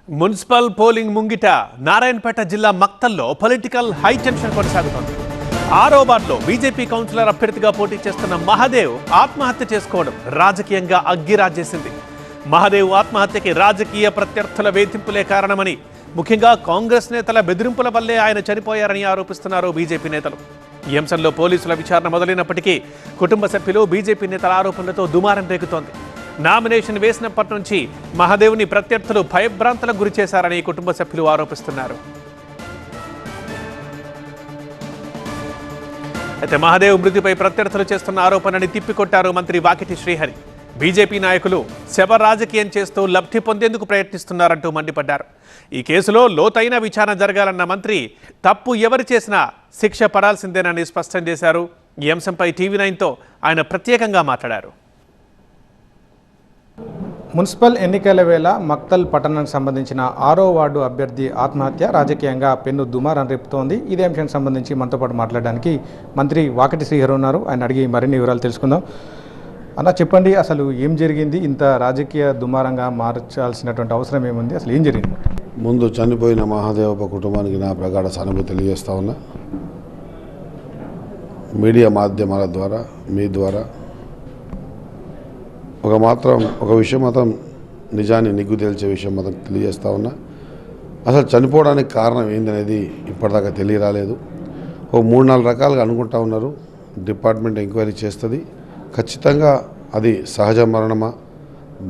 Municipal polling ముంగిట నారాయణపేట జిల్లా మక్తల్లో political high tension కొనసాగుతోంది. ఆరో వార్డులో బీజేపీ కౌన్సిలర్ అభ్యర్థిగా పోటీ చేస్తున్న మహాదేవ్ ఆత్మహత్య చేసుకోవడం రాజకీయంగా అగ్గిరాజేసింది. మహాదేవ్ ఆత్మహత్యకి రాజకీయ ప్రత్యర్థుల వేధింపులే కారణమని, ముఖ్యంగా కాంగ్రెస్ నేతల బెదిరింపుల వల్లే ఆయన చనిపోయారని ఆరోపిస్తున్నారు బీజేపీ నేతలు. ఈ అంశంలో పోలీసుల విచారణ మొదలైనప్పటికీ కుటుంబ సభ్యులు బీజేపీ నేతల ఆరోపణలతో దుమారం రేగుతోంది. నామినేషన్ వేసినప్పటి నుంచి మహాదేవ్ని ప్రత్యర్థులు భయభ్రాంతులకు గురి చేశారని కుటుంబ సభ్యులు ఆరోపిస్తున్నారు. అయితే మహాదేవ్ మృతిపై ప్రత్యర్థులు చేస్తున్న ఆరోపణని తిప్పికొట్టారు మంత్రి వాకిటి శ్రీహరి. బీజేపీ నాయకులు శవ రాజకీయం చేస్తూ లబ్ధి పొందేందుకు ప్రయత్నిస్తున్నారంటూ మండిపడ్డారు. ఈ కేసులో లోతైన విచారణ జరగాలన్న మంత్రి తప్పు ఎవరు చేసినా శిక్ష పడాల్సిందేనని స్పష్టం చేశారు. ఈ అంశంపై టీవీ9తో ఆయన ప్రత్యేకంగా మాట్లాడారు. మున్సిపల్ ఎన్నికల వేళ మక్తల్ పట్టణానికి సంబంధించిన 6వ వార్డు అభ్యర్థి ఆత్మహత్య రాజకీయంగా పెన్ను దుమారం రేపుతోంది. ఇదే అంశానికి సంబంధించి మనతో పాటు మాట్లాడడానికి మంత్రి వాకిటి శ్రీహరి ఉన్నారు. ఆయన అడిగి మరిన్ని వివరాలు తెలుసుకుందాం. అన్న, చెప్పండి, అసలు ఏం జరిగింది? ఇంత రాజకీయ దుమారంగా మార్చాల్సినటువంటి అవసరం ఏముంది? అసలు ఏం జరిగింది? ముందు చనిపోయిన మహాదేవ కుటుంబానికి నా ప్రగాఢ సానుభూతి తెలియజేస్తా ఉన్నా. మీడియా మాధ్యమాల ద్వారా, మీ ద్వారా ఒక విషయం మాత్రం నిజాన్ని నిగ్గు తేల్చే విషయం మాత్రం తెలియజేస్తా ఉన్నా. అసలు చనిపోవడానికి కారణం ఏందనేది ఇప్పటిదాకా తెలియరాలేదు. 3-4 రకాలుగా అనుకుంటా ఉన్నారు. డిపార్ట్మెంట్ ఎంక్వైరీ చేస్తుంది. ఖచ్చితంగా అది సహజ మరణమా,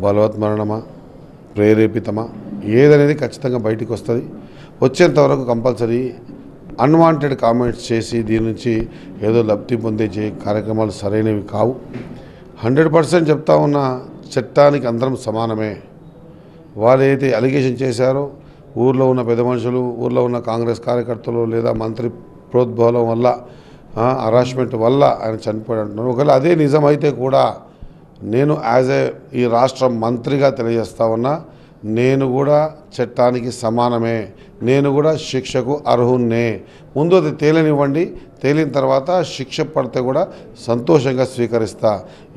బలవత్ మరణమా, ప్రేరేపితమా ఏదనేది ఖచ్చితంగా బయటికి వస్తుంది. వచ్చేంతవరకు కంపల్సరీ అన్వాంటెడ్ కామెంట్స్ చేసి దీని నుంచి ఏదో లబ్ధి పొందే కార్యక్రమాలు సరైనవి కావు. 100% చెప్తా ఉన్న చట్టానికి అందరం సమానమే. వాళ్ళు ఏదైతే అలిగేషన్ చేశారో, ఊర్లో ఉన్న పెద్ద మనుషులు, ఊర్లో ఉన్న కాంగ్రెస్ కార్యకర్తలు లేదా మంత్రి ప్రోద్బలం వల్ల, హరాస్మెంట్ వల్ల ఆయన చనిపోయాడు అంటున్నారు. ఒకవేళ అదే నిజమైతే కూడా నేను ఈ రాష్ట్ర మంత్రిగా తెలియజేస్తా ఉన్నా, నేను కూడా చట్టానికి సమానమే, నేను కూడా శిక్షకు అర్హున్నే. ముందు అది తేలనివ్వండి, తేలిన తర్వాత శిక్ష పడితే కూడా సంతోషంగా స్వీకరిస్తా.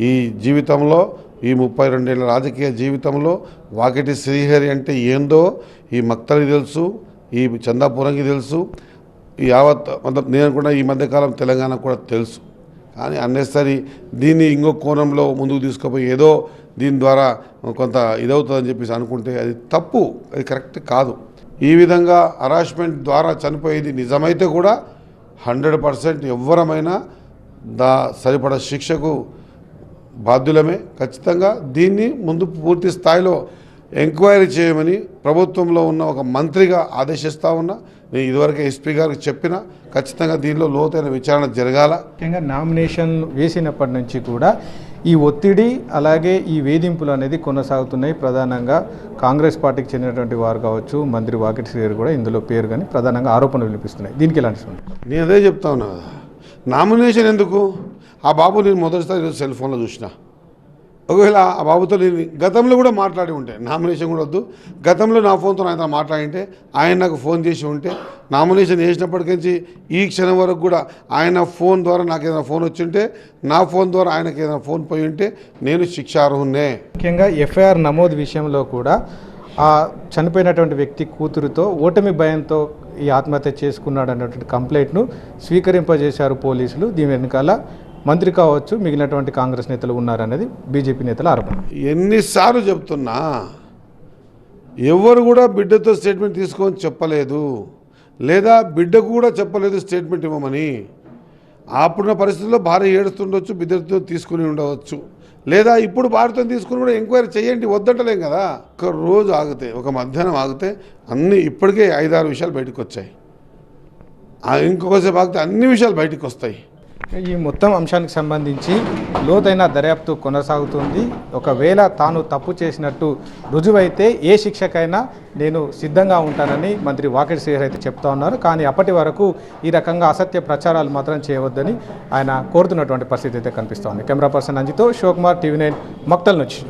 ఈ జీవితంలో, ఈ 32 ఏళ్ళ రాజకీయ జీవితంలో వాకిటి శ్రీహరి అంటే ఏందో ఈ మక్తలికి తెలుసు, ఈ చందాపురంకి తెలుసు, ఈ యావత్ నేను కూడా ఈ మధ్యకాలం తెలంగాణకు కూడా తెలుసు. కానీ అన్నెసరీ దీన్ని ఇంకో కోణంలో ముందుకు తీసుకుపోయి ఏదో దీని ద్వారా కొంత ఇదవుతుందని చెప్పేసి అనుకుంటే అది తప్పు, అది కరెక్ట్ కాదు. ఈ విధంగా హరాస్మెంట్ ద్వారా చనిపోయేది నిజమైతే కూడా 100% ఎవరమైనా సరిపడా శిక్షకు బాధ్యులమే. ఖచ్చితంగా దీన్ని ముందు పూర్తి స్థాయిలో ఎంక్వైరీ చేయమని ప్రభుత్వంలో ఉన్న ఒక మంత్రిగా ఆదేశిస్తూ ఉన్నా. నేను ఇదివరకు ఎస్పీ గారికి చెప్పిన ఖచ్చితంగా దీనిలో లోతైన విచారణ జరగాల. ముఖ్యంగా నామినేషన్ వేసినప్పటి నుంచి కూడా ఈ ఒత్తిడి అలాగే ఈ వేధింపులు అనేది కొనసాగుతున్నాయి. ప్రధానంగా కాంగ్రెస్ పార్టీకి చెందినటువంటి వారు కావచ్చు, మంత్రి వాకిటి శ్రీహరి కూడా ఇందులో పేరు కానీ ప్రధానంగా ఆరోపణలు వినిపిస్తున్నాయి. దీనికి ఎలాంటి? నేను అదే చెప్తా ఉన్నా కదా, నామినేషన్ ఎందుకు? ఆ బాబు నేను మొదటిసారి సెల్ ఫోన్లో చూసిన. ఒకవేళ ఆ బాబుతో నేను గతంలో కూడా మాట్లాడి ఉంటే, నామినేషన్ కూడా వద్దు, గతంలో నా ఫోన్తో ఆయన మాట్లాడింటే, ఆయన నాకు ఫోన్ చేసి ఉంటే, నామినేషన్ వేసినప్పటికీ ఈ క్షణం వరకు కూడా ఆయన ఫోన్ ద్వారా నాకు ఏదైనా ఫోన్ వచ్చి ఉంటే, నా ఫోన్ ద్వారా ఆయనకి ఏదైనా ఫోన్ పోయి ఉంటే నేను శిక్షార్హున్నే. ముఖ్యంగా ఎఫ్ఐఆర్ నమోదు విషయంలో కూడా ఆ చనిపోయినటువంటి వ్యక్తి కూతురుతో ఓటమి భయంతో ఈ ఆత్మహత్య చేసుకున్నాడు అన్నటువంటి కంప్లైంట్ను స్వీకరింపజేశారు పోలీసులు. దీని వెనుకాల మంత్రి కావచ్చు, మిగిలినటువంటి కాంగ్రెస్ నేతలు ఉన్నారనేది బీజేపీ నేతల ఆరోపణ. ఎన్నిసార్లు చెప్తున్నా, ఎవరు కూడా బిడ్డతో స్టేట్మెంట్ తీసుకొని చెప్పలేదు, లేదా బిడ్డకు కూడా చెప్పలేదు స్టేట్మెంట్ ఇవ్వమని. అప్పుడున్న పరిస్థితుల్లో భార్య ఏడుస్తుండొచ్చు, బిడ్డతో తీసుకుని ఉండవచ్చు, లేదా ఇప్పుడు భార్యతో తీసుకుని కూడా ఎంక్వైరీ చేయండి, వద్దంటలేం కదా. ఒక రోజు ఆగితే, ఒక మధ్యాహ్నం ఆగితే అన్నీ ఇప్పటికే 5-6 విషయాలు బయటకు వచ్చాయి. ఇంకొకసేపు ఆగితే అన్ని విషయాలు బయటకు వస్తాయి. ఈ మొత్తం అంశానికి సంబంధించి లోతైన దర్యాప్తు కొనసాగుతుంది. ఒకవేళ తాను తప్పు చేసినట్టు రుజువైతే ఏ శిక్షకైనా నేను సిద్ధంగా ఉంటానని మంత్రి వాకిటి శ్రీహరి అయితే చెప్తా ఉన్నారు. కానీ అప్పటి వరకు ఈ రకంగా అసత్య ప్రచారాలు మాత్రం చేయవద్దని ఆయన కోరుతున్నటువంటి పరిస్థితి అయితే కనిపిస్తోంది. కెమెరా పర్సన్ అంజితో, శివకుమార్, టీవీ9 మక్తల్ నుంచి.